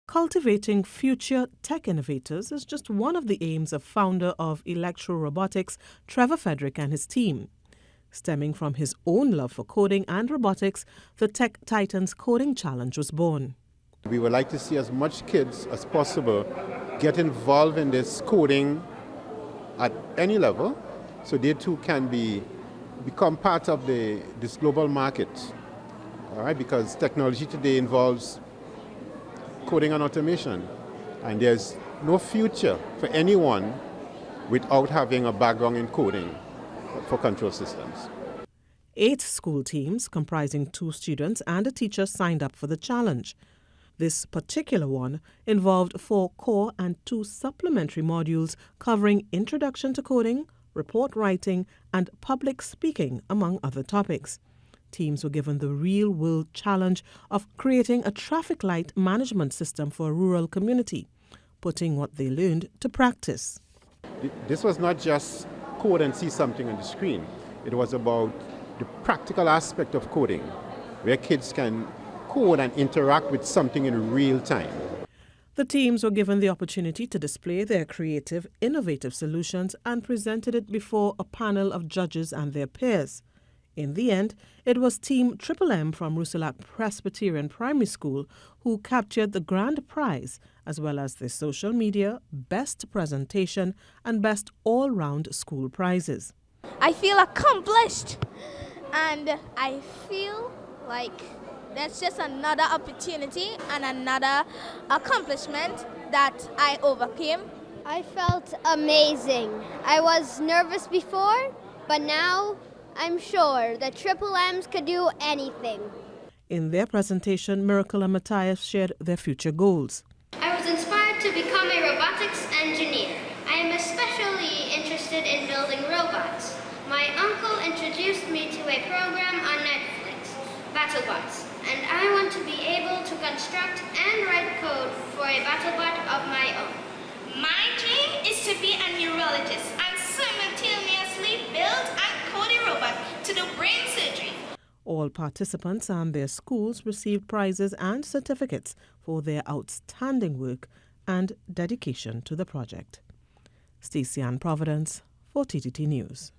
Cultivating future tech innovators is just one of the aims of founder of Electro-Robotics, Trevor Frederick, and his team. Stemming from his own love for coding and robotics, the Tech Titans Coding Challenge was born. We would like to see as much kids as possible get involved in this coding at any level, so they too can become part of this global market. All right, because technology today involves coding and automation, and there's no future for anyone without having a background in coding for control systems. 8 school teams comprising 2 students and a teacher signed up for the challenge. This particular one involved 4 core and 2 supplementary modules covering introduction to coding, report writing, and public speaking, among other topics. Teams were given the real-world challenge of creating a traffic light management system for a rural community, putting what they learned to practice. This was not just code and see something on the screen. It was about the practical aspect of coding, where kids can code and interact with something in real time. The teams were given the opportunity to display their creative, innovative solutions and presented it before a panel of judges and their peers. In the end, it was Team Triple M from Rousselac Presbyterian Primary School who captured the grand prize, as well as the social media, best presentation, and best all-round school prizes. I feel accomplished, and I feel like that's just another opportunity and another accomplishment that I overcame. I felt amazing. I was nervous before, but now I'm sure that Triple M's could do anything. In their presentation, Miracle and Matthias shared their future goals. I was inspired to become a robotics engineer. I am especially interested in building robots. My uncle introduced me to a program on Netflix, BattleBots, and I want to be able to construct and write code for a BattleBot of my own. My dream is to be a neurologist and simultaneously build and code a robot to do brain surgery. All participants and their schools received prizes and certificates for their outstanding work and dedication to the project. Stacey Ann Providence for TTT News.